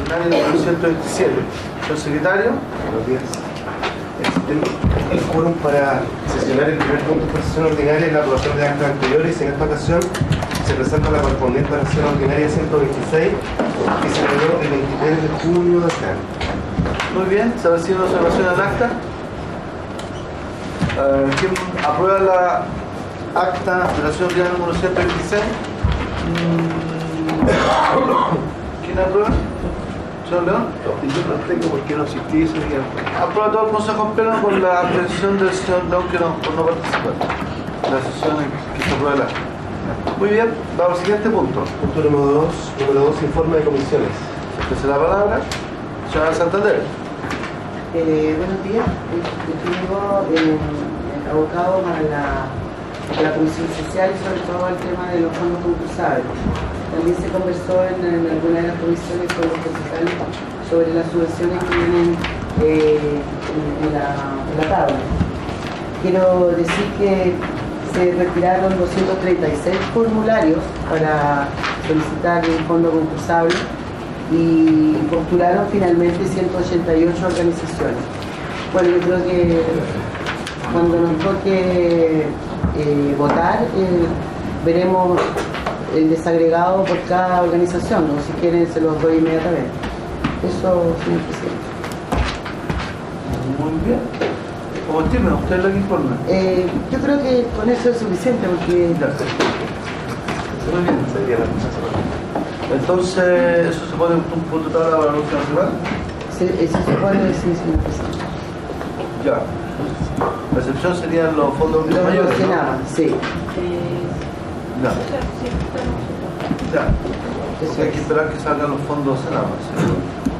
ordinaria número 127. Señor secretario. Buenos días. El quórum para sesionar el primer punto de sesión ordinaria es la aprobación de actas anteriores. En esta ocasión se presenta la correspondiente a la sesión ordinaria 126 que se realizó el 23 de junio de este año. Muy bien, se recibe una observación al acta. ¿Quién aprueba la acta de la sesión ordinaria número 126? ¿Quién aprueba? ¿Señor León? Yo no tengo por qué no asistí ese día. Aprueba todo el Consejo Pleno con la abstención del señor León por no participar. La sesión en que se aprueba el acta. Muy bien, vamos al siguiente punto. Punto número 2, informe de comisiones. Empecé la palabra. Señora Santander. Buenos días. Estuvimos abocados a la Comisión Social y sobre todo al tema de los fondos concursables. También se conversó en alguna de las comisiones con los concejales sobre las subvenciones que vienen en la tabla. Quiero decir que se retiraron 236 formularios para solicitar un fondo concursable y postularon finalmente 188 organizaciones. Bueno, yo creo que cuando nos toque votar, veremos el desagregado por cada organización, ¿no? Si quieren se los doy inmediatamente. Eso, señor presidente. Muy bien. Como estima, usted es la que informa. Yo creo que con eso es suficiente porque... Muy bien. Entonces, ¿eso se pone un punto de tabla para la próxima semana? Se supone que sí, señor presidente. Ya. La excepción serían los fondos Lo mayores, mencionaba, ¿no? sí. Ya. Ya. Entonces hay que esperar que salgan los fondos Senama.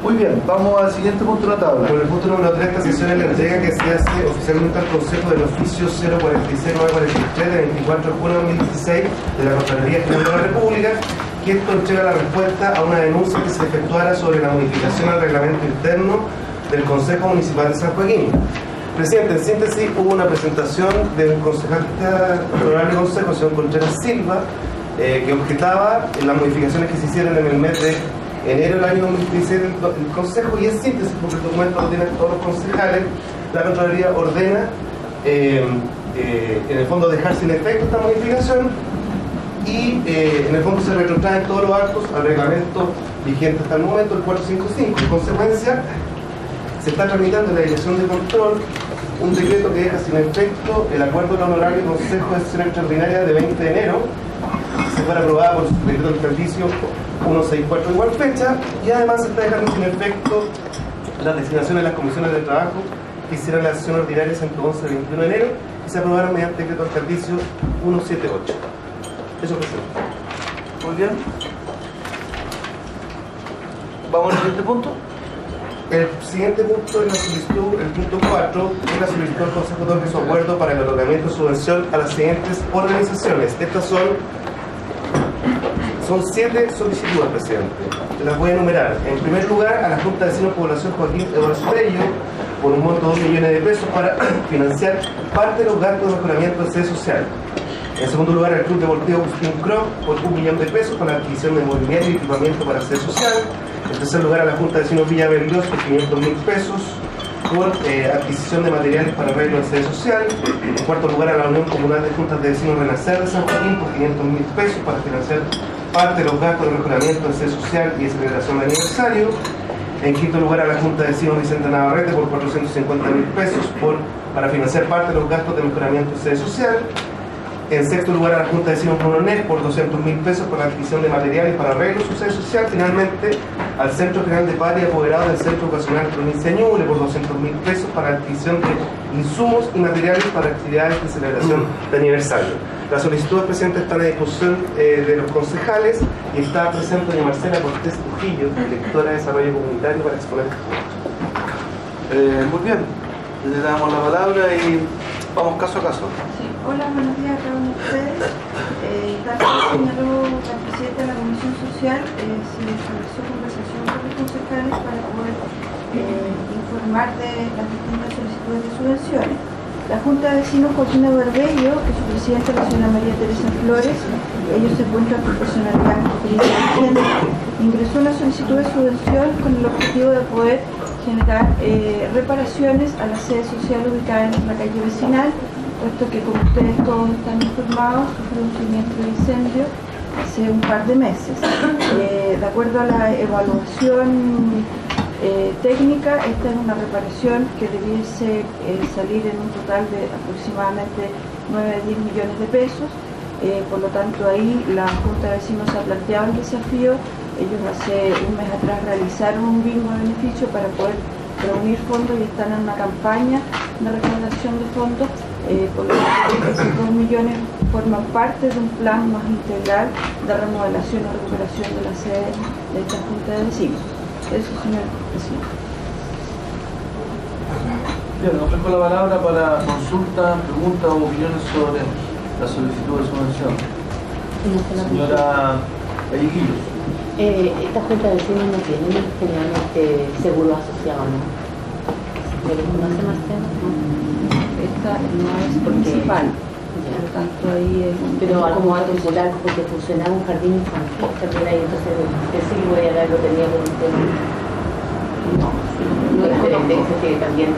Muy bien, vamos al siguiente punto de la tabla. Por el punto número 3, esta sesión es la entrega que se hace oficialmente al Consejo del Oficio 046943 de 24 de junio de 2016 de la Contraloría General de la República, que esto entrega la respuesta a una denuncia que se efectuara sobre la modificación al reglamento interno del Consejo Municipal de San Joaquín. Presidente, en síntesis, hubo una presentación del concejal del Honorable Consejo, el señor Contreras Silva, que objetaba las modificaciones que se hicieron en el mes de enero del año 2016 del Consejo, y en síntesis, porque el documento lo tienen todos los concejales, la Contraloría ordena, en el fondo, dejar sin efecto esta modificación y en el fondo se retrotraen todos los actos al reglamento vigente hasta el momento, el 455. En consecuencia, se está tramitando en la Dirección de Control un decreto que deja sin efecto el acuerdo del Honorable Consejo de Sesión Extraordinaria de 20 de enero, que fue aprobada por el decreto del servicio 164 igual fecha, y además se está dejando sin efecto las designaciones de las comisiones de trabajo que hicieron la sesión ordinaria 111 del 21 de enero y se aprobaron mediante decreto del servicio 178. Eso, presidente. Muy bien. Vamos al siguiente punto. El siguiente punto es la solicitud, el punto 4, es la solicitud al Consejo de otorgue su acuerdo para el otorgamiento de subvención a las siguientes organizaciones. Estas son 7 solicitudes, presidente. Las voy a enumerar. En primer lugar, a la Junta de Vecinos Población Joaquín Eduardo Estrello, por un monto de 2 millones de pesos para financiar parte de los gastos de mejoramiento de sede social. En segundo lugar, al Club Deportivo Agustín Crop, por 1 millón de pesos para la adquisición de mobiliario y equipamiento para sede social. En tercer lugar, a la Junta de Vecinos Villa Berlioz, por 500.000 pesos por adquisición de materiales para arreglo de sede social. En cuarto lugar, a la Unión Comunal de Juntas de Vecinos Renacer de San Joaquín, por 500.000 pesos para financiar parte de los gastos de mejoramiento de sede social y de celebración de aniversario. En quinto lugar, a la Junta de Vecinos Vicente Navarrete, por 450.000 pesos para financiar parte de los gastos de mejoramiento de sede social. En sexto lugar, a la Junta de Vecinos Brunonet, por 200.000 pesos para la adquisición de materiales para arreglo de su sede social. Finalmente, al Centro General de Padres y Apoderados del Centro Ocasional Provincia Ñuble, por 200.000 pesos para la adquisición de insumos y materiales para actividades de celebración de aniversario. Las solicitudes, presidente, están a disposición de los concejales y está presente doña Marcela Cortés Trujillo, directora de Desarrollo Comunitario, para exponer esto. Muy bien. Le damos la palabra y vamos caso a caso. Sí. Hola, buenos días a cada uno de ustedes. Tal como señaló la presidenta de la Comisión Social, se estableció conversación con los concejales para poder informar de las distintas solicitudes de subvenciones. La Junta de Vecinos Joaquina Barbello, que su presidenta es la señora María Teresa Flores, ellos se encuentran con personalidad vigente, ingresó una solicitud de subvención con el objetivo de poder generar reparaciones a la sede social ubicada en la calle vecinal, puesto que, como ustedes todos están informados, sufrió un siniestro de incendio hace un par de meses. De acuerdo a la evaluación técnica, esta es una reparación que debiese salir en un total de aproximadamente 9 a 10 millones de pesos. Por lo tanto, ahí la Junta de Vecinos ha planteado el desafío. Ellos hace un mes atrás realizaron un bingo de beneficio para poder reunir fondos y están en una campaña de recaudación de fondos. Por lo tanto, esos 2 millones forman parte de un plan más integral de remodelación o recuperación de la sede de esta Junta de Vecinos. Eso, señor presidente. Bien, ofrezco la palabra para consultas, preguntas o opiniones sobre la solicitud de subvención. Señora Vallequillo. Esta Junta de Vecinos no tiene generalmente seguro asociado, ¿no? ¿No hace Marcelo? Esta no es municipal, por lo tanto ahí es un... Pero algo más popular, porque funcionaba un jardín infantil también ahí, entonces pensé que voy a dar lo tenía por un tema. No, no es que también.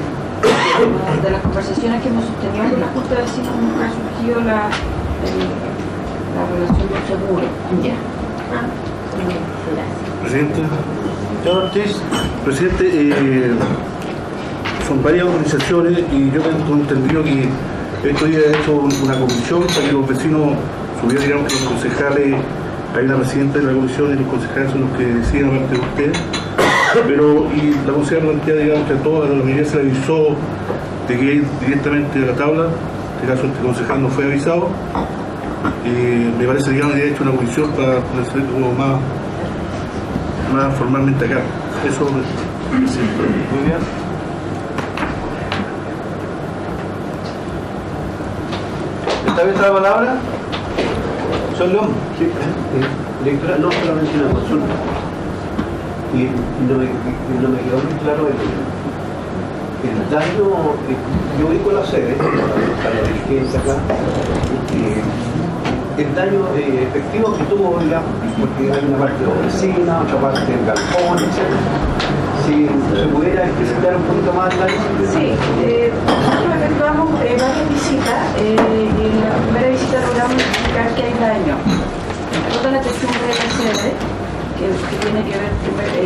de las conversaciones que hemos sostenido con la Junta de Vecinos nunca ha surgido la relación del seguro. Ya. Gracias. Presidente. Señor Ortiz. Presidente, son varias organizaciones y yo tengo entendido que esto ya ha hecho una comisión para que los vecinos subieran, digamos, que los concejales, hay una presidenta de la comisión y los concejales son los que deciden aparte de ustedes, pero y la consejera plantea, digamos, que a toda la mayoría se le avisó de que ir directamente a la tabla. En este caso este concejal no fue avisado. Me parece, digamos, que ha hecho una comisión para hacer como más formalmente acá. Eso, presidente. Muy bien. ¿Está bien la palabra? Señor León. Sí, directora, no solamente una consulta. Y no me quedó muy claro el daño. Yo ubico la sede, a la dirigencia acá, el daño efectivo que tuvo, digamos, porque hay una parte de oficina, otra parte del galpón, etc. Si se pudiera explicitar un poquito más el daño. Sí, nosotros efectuamos varias visitas y en la primera visita logramos identificar que hay daño. Toda la techumbre de la sede, que tiene que ver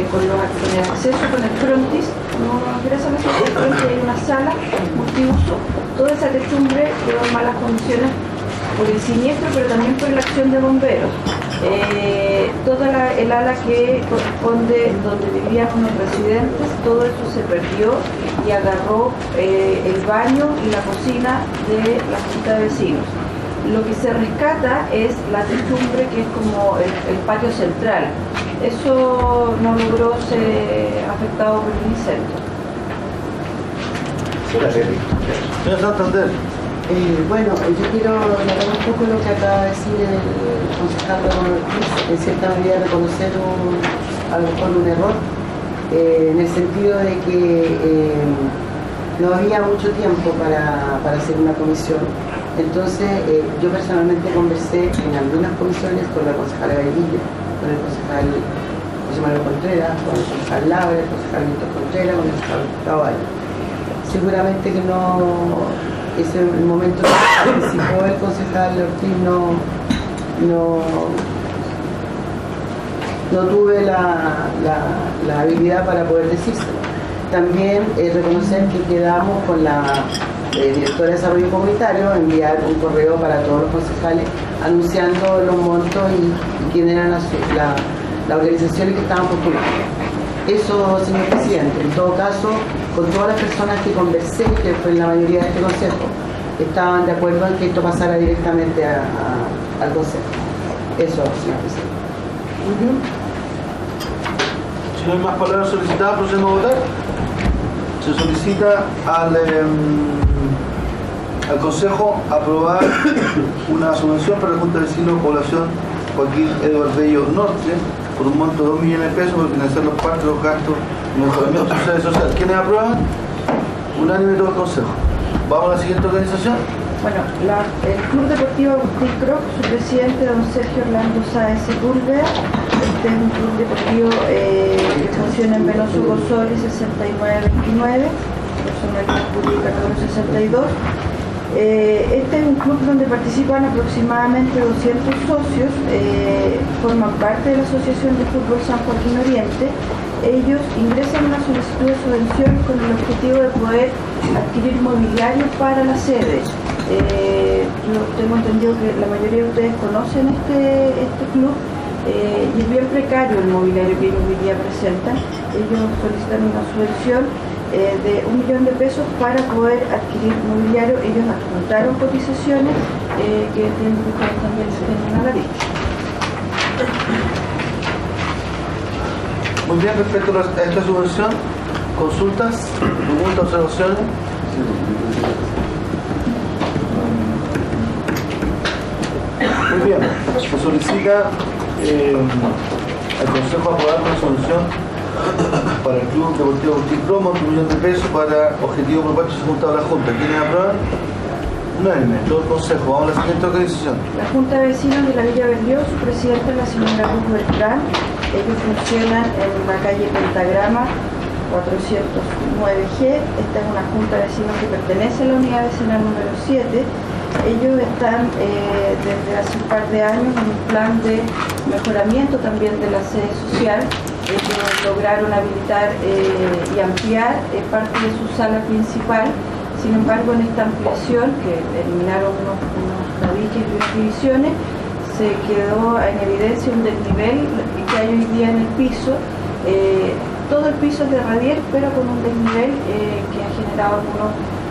con el acceso, con el frontis, no ingresa a la sede, el frontis hay una sala multiuso, toda esa techumbre quedó en malas condiciones por el siniestro, pero también por la acción de bomberos. Toda el ala que corresponde donde vivían unos residentes, todo eso se perdió y agarró el baño y la cocina de la Junta de Vecinos. Lo que se rescata es la techumbre, que es como el patio central. Eso no logró ser afectado por el incendio. Señor Santander. Bueno, yo quiero hablar un poco lo que acaba de decir el concejal Ramón Ortiz, en cierta medida reconocer a lo mejor un error, en el sentido de que no había mucho tiempo para hacer una comisión. Entonces, yo personalmente conversé en algunas comisiones con la concejala Vallequillo, con el concejal José Manuel Contreras, con el concejal Labre, el concejal Víctor Contreras, con el concejal Caballo. Seguramente que no... Ese el momento que participó el concejal Ortiz no tuve la habilidad para poder decírselo. También reconocer que quedamos con la directora de Desarrollo Comunitario enviar un correo para todos los concejales anunciando los montos y quién eran las organizaciones que estaban postulando. Eso, señor presidente, en todo caso, con todas las personas que conversé, que fue la mayoría de este consejo, estaban de acuerdo en que esto pasara directamente al consejo. Eso, señor presidente. Si no hay más palabras solicitadas, procedemos a votar. Se solicita al Consejo aprobar una subvención para la Junta de Vecinos Población Joaquín Edward Bello Norte por un monto de 2 millones de pesos para financiar los partes, los gastos y mejoramiento social y social. ¿Quiénes aprueban? Unánime todo el Consejo. Vamos a la siguiente organización. Bueno, el Club Deportivo Agustín Croc, su presidente, don Sergio Orlando Sáez Sepúlveda. Este es un club deportivo que funciona en Veloso Gosoli 6929, personalidad pública número 62. Este es un club donde participan aproximadamente 200 socios, forman parte de la Asociación de Fútbol San Joaquín Oriente. Ellos ingresan una solicitud de subvención con el objetivo de poder adquirir mobiliario para la sede. Yo tengo entendido que la mayoría de ustedes conocen este club y es bien precario el mobiliario que ellos hoy día presentan. Ellos solicitan una subvención de 1 millón de pesos para poder adquirir mobiliario. Ellos adjuntaron cotizaciones que entiendo que ustedes también se tienen a la vista. Muy bien, respecto a esta subvención, consultas, preguntas, observaciones. Muy bien, se solicita al Consejo aprobar una subvención para el Club Deportivo Agustín Croc, 1 millón de pesos para objetivo propuesto y juntado a la Junta. ¿Quiénes aprueban? Unánime, todo el Consejo. Vamos a la siguiente organización. La Junta de Vecinos de la Villa Berlioz, su presidenta es la señora Luz Beltrán. Ellos funcionan en la calle Pentagrama 409G. Esta es una Junta de Vecinos que pertenece a la unidad vecinal número 7. Ellos están desde hace un par de años en un plan de mejoramiento también de la sede social. Ellos lograron habilitar y ampliar parte de su sala principal. Sin embargo, en esta ampliación, que eliminaron unos tabiques y unas divisiones, se quedó en evidencia un desnivel que hay hoy día en el piso. Todo el piso es de radier, pero con un desnivel que ha generado algunos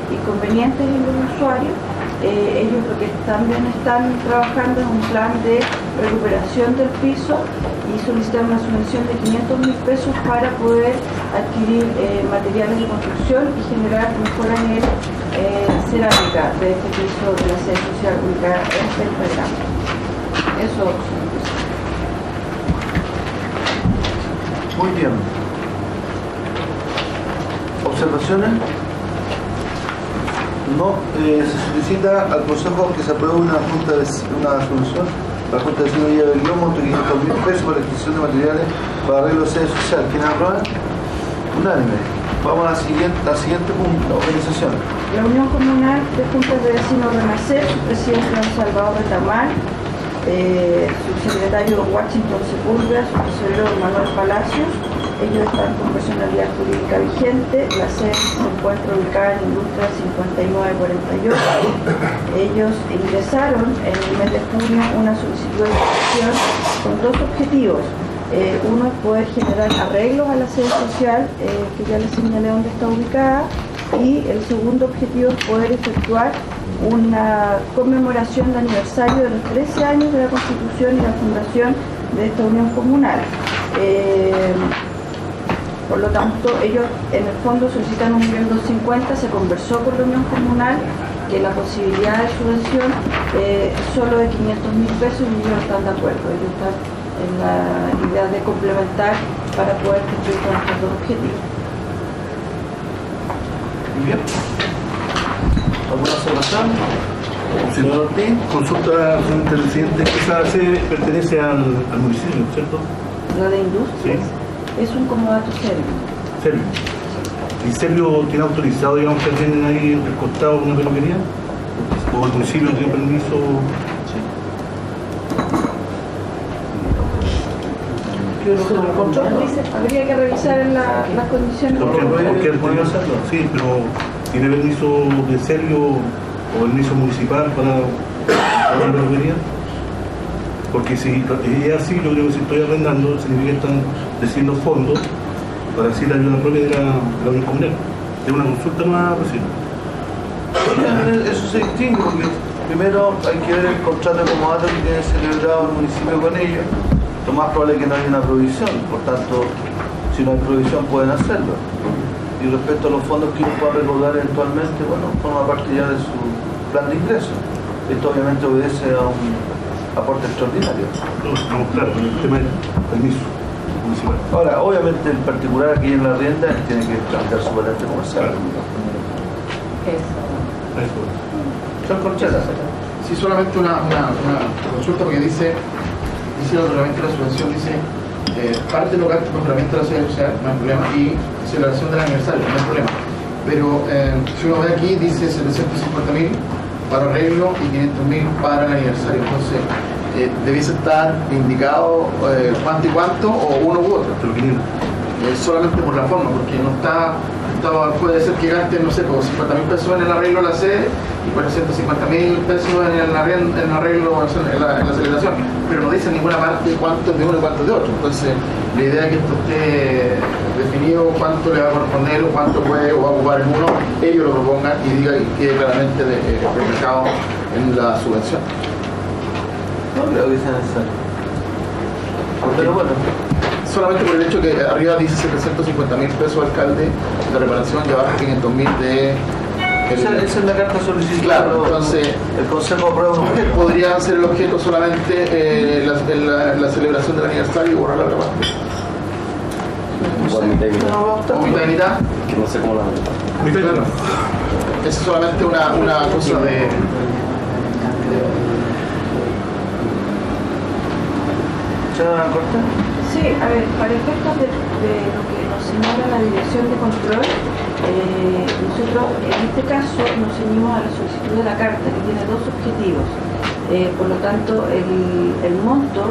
inconvenientes en los usuarios. Ellos lo que también están trabajando es un plan de recuperación del piso y solicitan una subvención de 500.000 pesos para poder adquirir materiales de construcción y generar mejora en el cerámica de este piso de la sede social ubicada en Pentagrama. Eso. Muy bien. ¿Observaciones? No. Se solicita al Consejo que se apruebe una subvención. La Junta de Vecinos de Villa Berlioz, monto 500.000 pesos para la adquisición de materiales para arreglo de sede social. ¿Quiénes aprueban? Unánime. Vamos a la siguiente organización. La Unión Comunal de Juntas de Vecinos Renacer, su presidente don Salvador Retamal, subsecretario Washington Sepúlveda, su tesorero Manuel Palacios. Ellos están con personalidad jurídica vigente. La sede se encuentra ubicada en Industria 5948. Ellos ingresaron en el mes de junio una solicitud de subvención con dos objetivos. Uno es poder generar arreglos a la sede social, que ya les señalé dónde está ubicada, y el segundo objetivo es poder efectuar una conmemoración de aniversario de los 13 años de la Constitución y la fundación de esta unión comunal. Por lo tanto, ellos en el fondo solicitan 1.250.000, se conversó con la unión comunal que la posibilidad de subvención es solo de 500.000 pesos y ellos están de acuerdo. Ellos están en la idea de complementar para poder cumplir con estos dos objetivos. Muy bien. ¿Alguna observación? Señor Ortiz. Consulta, señor presidente, esa sede pertenece al municipio, ¿cierto? La de Industrias es un comodato serbio. Serbio. ¿Y Serbio tiene autorizado, digamos, que tienen ahí entre el costado una peluquería? ¿O el municipio tiene permiso? Habría que revisar las condiciones. Porque sí, pero ¿tiene permiso de Serbio o permiso municipal para la peluquería? Porque si es así, yo creo que si estoy arrendando, significa que están recibiendo fondos para así la ayuda propia de la unión comunal. Es una consulta nueva recién. Eso se distingue porque primero hay que ver el contrato de comodato que tiene celebrado el municipio con ellos. Lo más probable es que no haya una provisión, por tanto, si no hay provisión pueden hacerlo. Y respecto a los fondos que uno pueda recaudar eventualmente, bueno, forma parte ya de su plan de ingresos. Esto obviamente obedece a un aporte extraordinario. Estamos claros con el tema del permiso municipal. Ahora, obviamente el particular aquí en la rienda tiene que plantear su patente comercial. Son conchetas. Sí, solamente una consulta porque dice el reglamento de la subvención, dice parte de los gastos de mejoramiento de la seguridad social, no hay problema, y celebración del aniversario, no hay problema. Pero si uno ve aquí, dice 750.000 para arreglo y 500.000 para el aniversario. Entonces, debiese estar indicado cuánto y cuánto, o uno u otro. Solamente por la forma, porque no está, puede ser que gaste, no sé, como 50.000 pesos en el arreglo de la sede y 450.000 pesos en el arreglo, en la celebración, pero no dice en ninguna parte cuánto es de uno y cuánto es de otro. Entonces, la idea es que esto esté definido, cuánto le va a corresponder o cuánto puede o va a ocupar en uno, ellos lo propongan y diga y quede claramente reflejado en la subvención. No creo que sea necesario. Pero bueno. Solamente por el hecho que arriba dice 750.000 pesos alcalde de reparación y abajo 500.000 de... Esa es la carta solicitada. Claro, entonces el Consejo aprueba un objeto. Podría ser el objeto solamente la celebración del aniversario y borrar la otra parte. Igual mitad y mitad. O mitad y mitad. Que no sé cómo la mitad. Claro. Es solamente una cosa de... ¿Corta? Sí, a ver, para efectos de lo que nos señala la Dirección de Control, nosotros en este caso nos ceñimos a la solicitud de la carta, que tiene dos objetivos. Por lo tanto, el monto,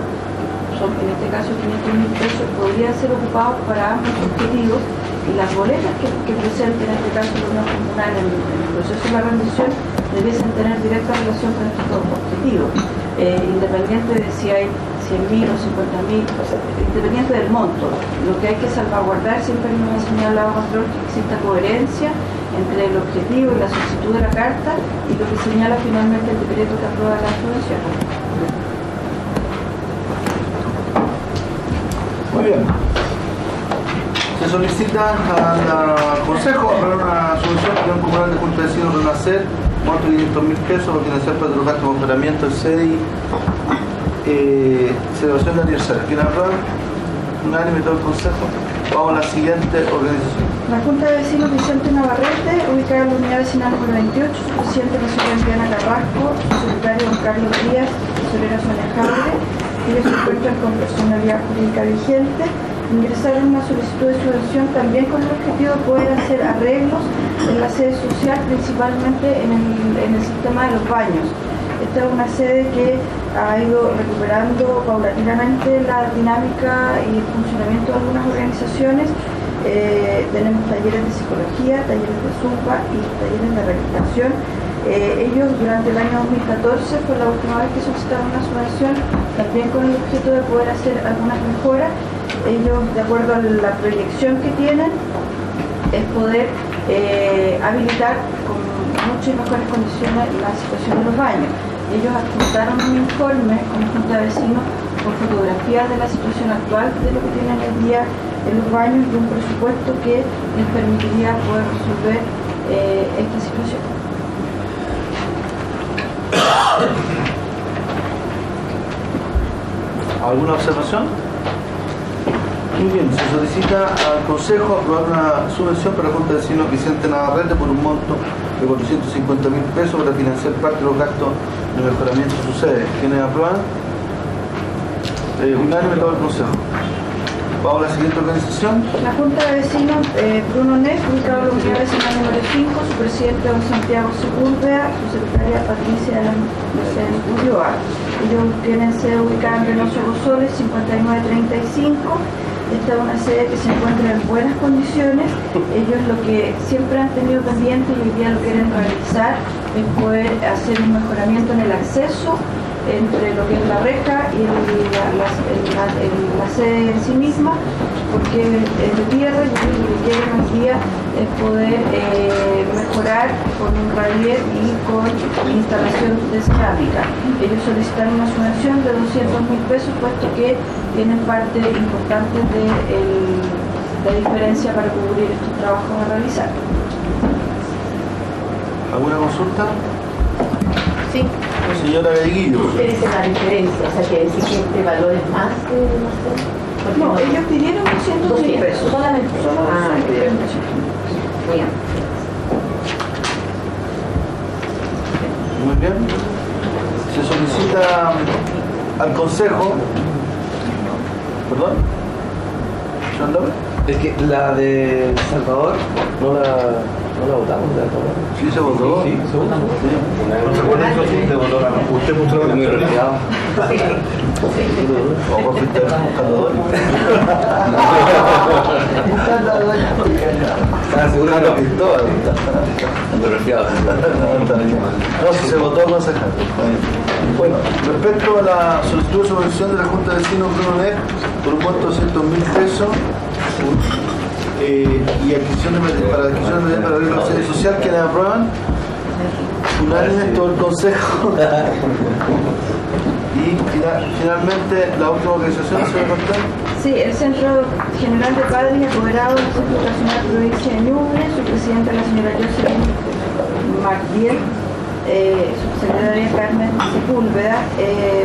son en este caso 500.000 pesos, podrían ser ocupados para ambos objetivos, y las boletas que presenten, en este caso el gobierno comunal en el proceso de la rendición, debiesen tener directa relación con estos dos objetivos, independiente de si hay 100.000 o 50.000, o sea, independiente del monto. Lo que hay que salvaguardar, siempre nos ha señalado Control, que exista coherencia entre el objetivo y la solicitud de la carta y lo que señala finalmente el decreto que aprueba la subvención. Muy bien. Se solicita al Consejo aprobar una subvención que un comunal de Junta de Vecinos Renacer, monto de 500.000 pesos para financiar para los gastos de mejoramiento del SEDI. Celebración de aniversario. ¿Quién aprueba? Unánime todo el Consejo. Vamos a la siguiente organización. La Junta de Vecinos Vicente Navarrete, ubicada en la unidad vecinal número 28, su presidente la señora Diana Carrasco, su secretario don Carlos Díaz, tesorera Sonia Jaure, ellos se encuentran con personalidad jurídica vigente, ingresaron una solicitud de subvención también con el objetivo de poder hacer arreglos en la sede social, principalmente en el sistema de los baños. Esta es una sede que ha ido recuperando paulatinamente la dinámica y el funcionamiento de algunas organizaciones. Tenemos talleres de psicología, talleres de zumba y talleres de rehabilitación. Ellos durante el año 2014 fue la última vez que solicitaron una subvención, también con el objeto de poder hacer algunas mejoras. Ellos, de acuerdo a la proyección que tienen, es poder habilitar con muchas mejores condiciones la situación de los baños. Ellos adjuntaron un informe como Junta de Vecinos con fotografías de la situación actual de lo que tienen hoy día en los baños y un presupuesto que les permitiría poder resolver esta situación. ¿Alguna observación? Muy bien, se solicita al Consejo aprobar una subvención para la Junta de Vecinos Vicente Navarrete por un monto de 450.000 pesos para financiar parte de los gastos de mejoramiento de su sede. ¿Quiénes aprueban? Unánime todo el Consejo. Vamos a la siguiente organización. La Junta de Vecinos Bruno Neff, ubicado en la unidad vecinal número 5, su presidente don Santiago Sepúlveda, su secretaria Patricia Ulloa. Ellos tienen sede ubicada en Reynoso Gozoles 5935. Esta es una sede que se encuentra en buenas condiciones. Ellos lo que siempre han tenido pendiente y hoy día lo quieren realizar es poder hacer un mejoramiento en el acceso entre lo que es la reja y la sede en sí misma, porque es de tierra y lo que quieren hoy día es poder mejorar con un radier y con instalación de cerámica. Ellos solicitan una subvención de 200.000 pesos, puesto que tienen parte importante de diferencia para cubrir estos trabajos a realizar. ¿Alguna consulta? Sí. Señora Galleguillo. ¿Cuál es la diferencia? O sea, quiere decir que este valor es más de, no sé. No, ellos pidieron 200.000 pesos. Solamente. Solo Ah, pidieron 200.000 bien. pesos. Muy bien. Se solicita al Consejo. ¿Perdón? ¿Señor López? Es que la de Salvador no la votamos, ¿de acuerdo? Sí, se votó. Sí, se votó. No se acuerdan que usted votó la no. Usted mostró la Muy no. resfriado. O vos fuiste buscador. Estaba seguro que no. Cristóbal. Muy resfriado. No, si se votó concejal. Bueno, respecto a la solicitud de subvención de la Junta de Vecinos Bruno Neff por un monto de 200.000 pesos y adquisición de material para adquisición de para la sede social, que la aprueban unánime todo el Consejo. Y finalmente la última organización se va a contar. Sí, el Centro General de Padres y Apoderados del Centro Nacional Provincia de Ñuble, su presidenta la señora Jocelyn Mardiel, su secretaria Carmen Sepúlveda.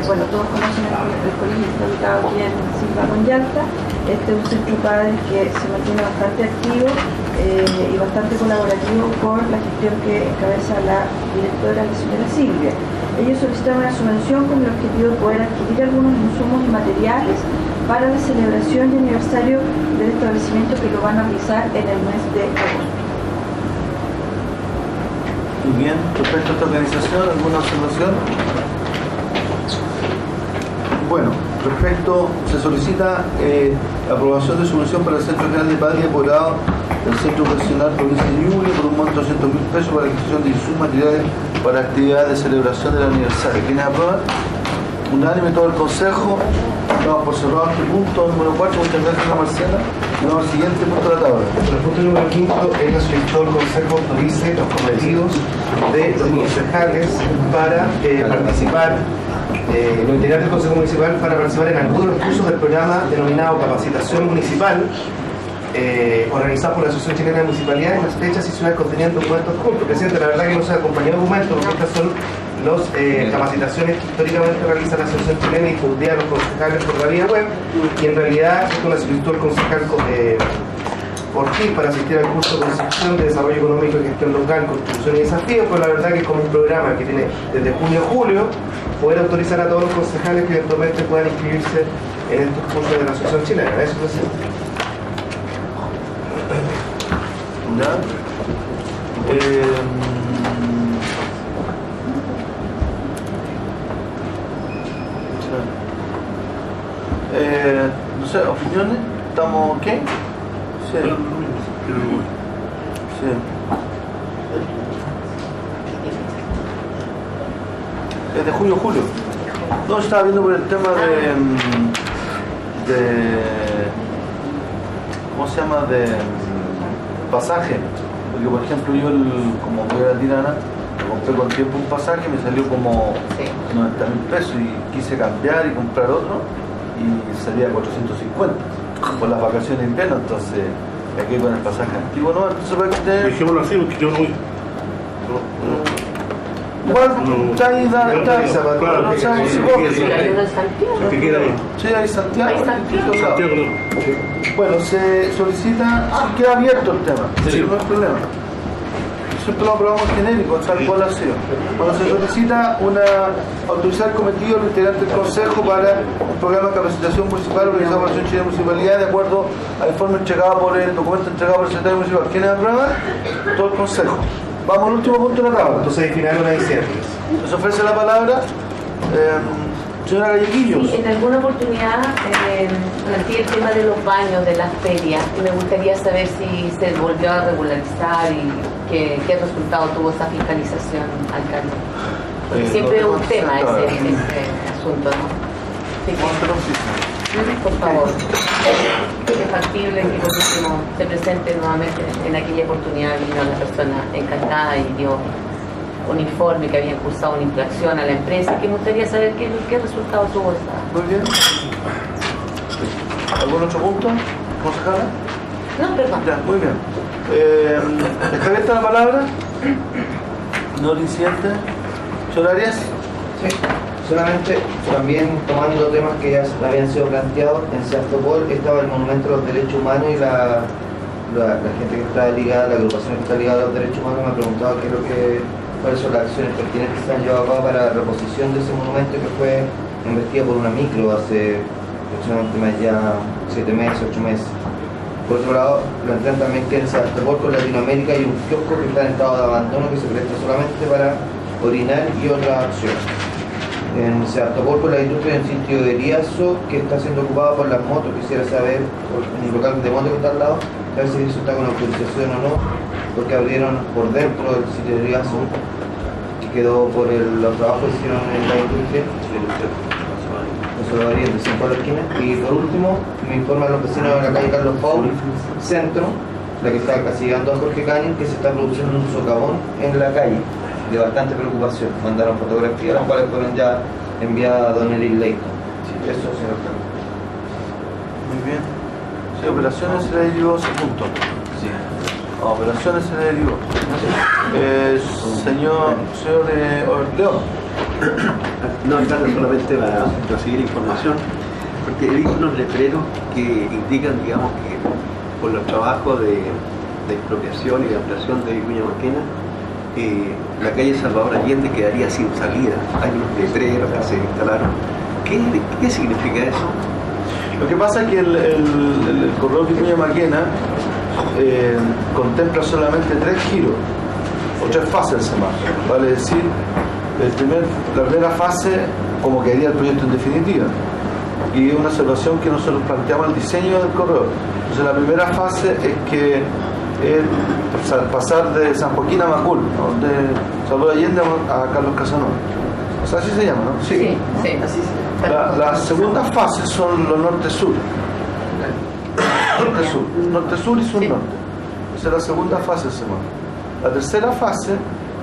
Bueno, todos conocen el colegio que está ubicado aquí en Silva con Yalta. Este es un centro de padres que se mantiene bastante activo y bastante colaborativo con la gestión que encabeza la directora, la señora Silvia. Ellos solicitaron una subvención con el objetivo de poder adquirir algunos insumos y materiales para la celebración y aniversario del establecimiento, que lo van a realizar en el mes de agosto. Muy bien, respecto a esta organización, ¿alguna observación? Bueno, respecto, se solicita aprobación de subvención para el Centro General de Padres y Apoderados del Centro Profesional Provincia de Ñuble por un monto de 200.000 pesos para la adquisición de insumos materiales para actividades de celebración del aniversario. ¿Quiénes aprueban? Unánime todo el Consejo. Vamos por cerrado este punto número 4. Muchas gracias, Marcela. Y vamos al siguiente punto de la tabla. El punto número 5 es la solicitud del Consejo autorice los cometidos de los concejales para participar, los integrantes del Consejo Municipal para participar en algunos cursos del programa denominado Capacitación Municipal, organizado por la Asociación Chilena de Municipalidades, las fechas y ciudades conteniendo documentos juntos. Presidente, la verdad que no se acompañó de documentos, porque estas son las capacitaciones que históricamente realiza la Asociación Chilena y difundidas a los concejales por la vía web, y en realidad es una solicitud del concejal Ortiz para asistir al curso de Concepción de Desarrollo Económico y Gestión Local, Constitución y Desafíos, pues la verdad que es como un programa que tiene desde junio a julio, poder autorizar a todos los concejales que eventualmente puedan inscribirse en estos cursos de la Asociación Chilena. Eso es así. ¿Ya? No sé, opiniones, ¿estamos ok? Sí. Sí. Es de junio a julio. No, estaba viendo por el tema de ¿cómo se llama? De pasaje. Porque por ejemplo yo como voy a la Tirana, compré con tiempo un pasaje, me salió como 90.000 pesos y quise cambiar y comprar otro y salía 450 por las vacaciones de invierno, entonces me quedé con el pasaje antiguo, ¿no? Entonces para que ustedes... Dejémoslo así porque yo no voy. Igual, está ahí, claro, claro, no sabemos si vos... Que queda ahí. Sí, ahí Santiago. Santiago, no. Bueno, se solicita, queda abierto el tema, Sí. no hay problema. Siempre lo aprobamos genérico, tal cual ha sido. Cuando se solicita autorizar el cometido del integrante del Consejo para un programa de capacitación municipal organizado por la Asociación Chilena de Municipalidad de acuerdo al informe entregado por el documento entregado por el secretario municipal. ¿Quiénes aprueban? Todo el Consejo. Vamos al último punto de la tabla. Entonces, al final, una diciembre. Les ofrece la palabra señora Galleguillos. Sí, en alguna oportunidad planteé el tema de los baños de las ferias y me gustaría saber si se volvió a regularizar y qué resultado tuvo esa fiscalización, alcalde. Porque siempre es un tema ese asunto, ¿no? Así que, por favor, es factible que por último se presente nuevamente. En aquella oportunidad vino una persona encantada y dio un informe que habían cursado una infracción a la empresa, que me gustaría saber qué resultado tuvo esa. Muy bien. ¿Algún otro punto, concejala? No, perdón. Ya, muy bien. ¿Está abierta la palabra? ¿No el incidente? ¿Señor Arias? Sí, solamente también tomando temas que ya habían sido planteados, en Seastopol estaba el Monumento a los Derechos Humanos y la gente que está ligada, la agrupación que está ligada a los derechos humanos me ha preguntado qué es lo que cuáles son las acciones pertinentes que se han llevado a cabo para la reposición de ese monumento que fue investido por una micro hace aproximadamente más ya 7 meses, 8 meses. Por otro lado, plantean también que en Sebastopol, con Latinoamérica, hay un kiosco que está en estado de abandono que se presta solamente para orinar y otras acciones. En Sebastopol, con la industria del sitio de Riazo, que está siendo ocupado por las motos, quisiera saber, por un local de motos que está al lado, a ver si eso está con autorización o no, porque abrieron por dentro del sitio de Riazo, que quedó por los trabajos que hicieron en la industria. Eso lo haría en la esquina. Y por último, me informan los vecinos de la calle Carlos Paul, centro, la que está casi llegando a Jorge Canin, que se está produciendo un socavón en la calle, de bastante preocupación. Mandaron fotografías, las cuales fueron ya enviadas a Don Eric Leighton. Eso, señor Carlos. Muy bien. Sí, operaciones se le derivó ese punto. Sí. Operaciones se le derivó. Señor León. No, claro, solamente para recibir información, porque he visto unos letreros que indican, digamos, que por los trabajos de expropiación y de ampliación de Vicuña Maquena, la calle Salvador Allende quedaría sin salida. Hay unos letreros que se instalaron. ¿Qué significa eso? Lo que pasa es que el corredor Vicuña Maquena contempla solamente 3 giros o 3 fases del semáforo, vale decir, la primera fase como quedaría el proyecto en definitiva, y es una observación que nosotros planteamos el diseño del corredor. Entonces la primera fase es que pasar de San Joaquín a Macul, ¿no? De Salvador Allende a Carlos Casanova. O sea, así se llama, ¿no? Sí, sí, así se llama. La segunda fase son los norte-sur. Norte-sur y sur-norte. Esa es la segunda fase del semáforo. La tercera fase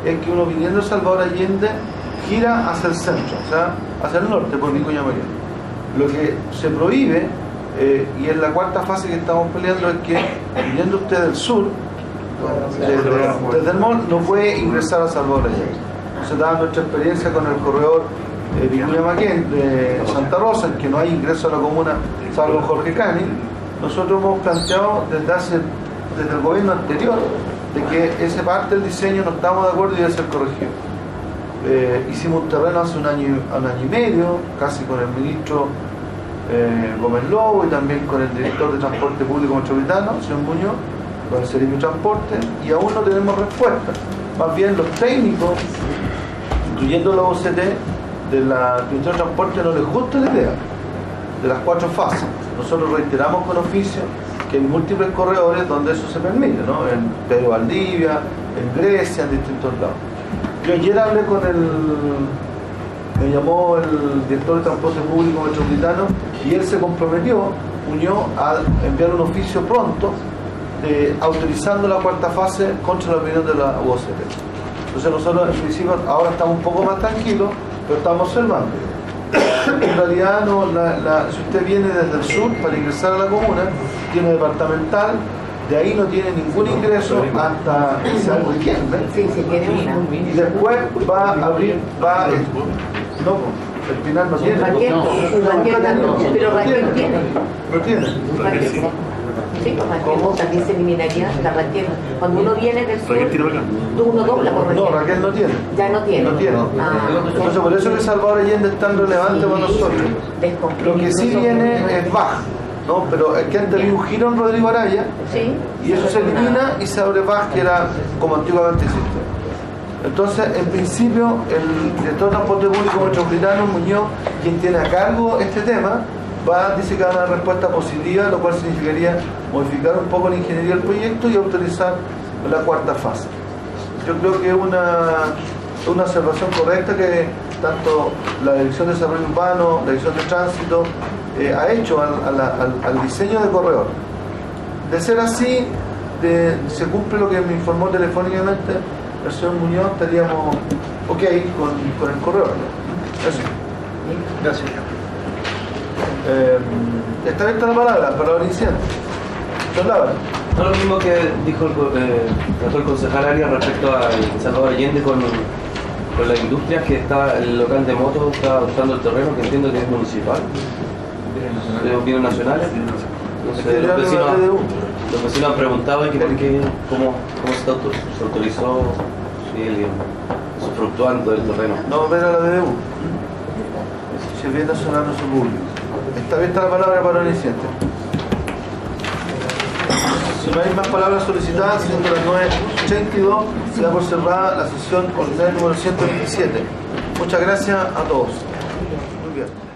es que uno viniendo de Salvador Allende gira hacia el centro, o sea, hacia el norte por Vicuña Maquena. Lo que se prohíbe, y es la cuarta fase que estamos peleando, es que viniendo usted del sur, desde el mall, no puede ingresar a Salvador Allende. Entonces, dada nuestra experiencia con el corredor Vicuña Maquena de Santa Rosa, en que no hay ingreso a la comuna salvo Jorge Canin, nosotros hemos planteado desde el gobierno anterior de que esa parte del diseño no estamos de acuerdo y debe ser corregido. Hicimos un terreno hace un año y medio, casi con el ministro Gómez Lobo y también con el director de Transporte Público Metropolitano, señor Muñoz, con el Servicio de Transporte, y aún no tenemos respuesta. Más bien los técnicos, incluyendo la OCT, de la Dirección de Transporte, no les gusta la idea de las 4 fases. Nosotros reiteramos con oficio que hay múltiples corredores donde eso se permite, ¿no? En Pedro Valdivia, en Grecia, en distintos lados. Yo ayer hablé me llamó el director de Transporte Público Metropolitano y él se comprometió, unió a enviar un oficio pronto autorizando la 4ª fase contra la opinión de la UOCP. Entonces nosotros en principio ahora estamos un poco más tranquilos, pero estamos observando. En realidad, si usted viene desde el sur para ingresar a la comuna, tiene departamental, de ahí no tiene ningún ingreso hasta San Joaquín, sí, tiene una. y después va a abrir, no, el final no tiene. Raquel pero Raquel tiene. No tiene. Sí, Raquel también se eliminaría la Raquel. Cuando uno viene del sur, uno dobla por Raquel. No, Raquel no tiene. Ya no tiene. No tiene. Entonces por eso que Salvador Allende es tan relevante para nosotros. Lo que sí viene es Baj, ¿no? Pero es que antes había un giro en Rodrigo Araya, sí, y eso se elimina y se abre Baj, que era como antiguamente existía. Entonces, en principio, el director de Transporte Público Metropolitano, Muñoz, quien tiene a cargo este tema, dice que va a dar una respuesta positiva, lo cual significaría modificar un poco la ingeniería del proyecto y autorizar la 4ª fase. Yo creo que es una observación correcta que tanto la Dirección de Desarrollo Urbano, la Dirección de Tránsito, ha hecho al diseño de corredor. De ser así, se cumple lo que me informó telefónicamente el señor Muñoz, estaríamos ok con el corredor. Eso. Gracias. Está abierta la palabra iniciante. No lo mismo que dijo el concejal Arias respecto a Salvador Allende con las industrias, que el local de motos está buscando el terreno, que entiendo que es municipal, de bienes nacionales. Entonces, los vecinos han preguntado cómo se autorizó. Sí, usufructuando del terreno. No ver a la BBU. Si es bien nacional no se público. Está abierta la palabra para el incidente. Si no hay más palabras solicitadas, siendo las 9:82, se da por cerrada la sesión ordinaria número 127. Muchas gracias a todos. Muy bien.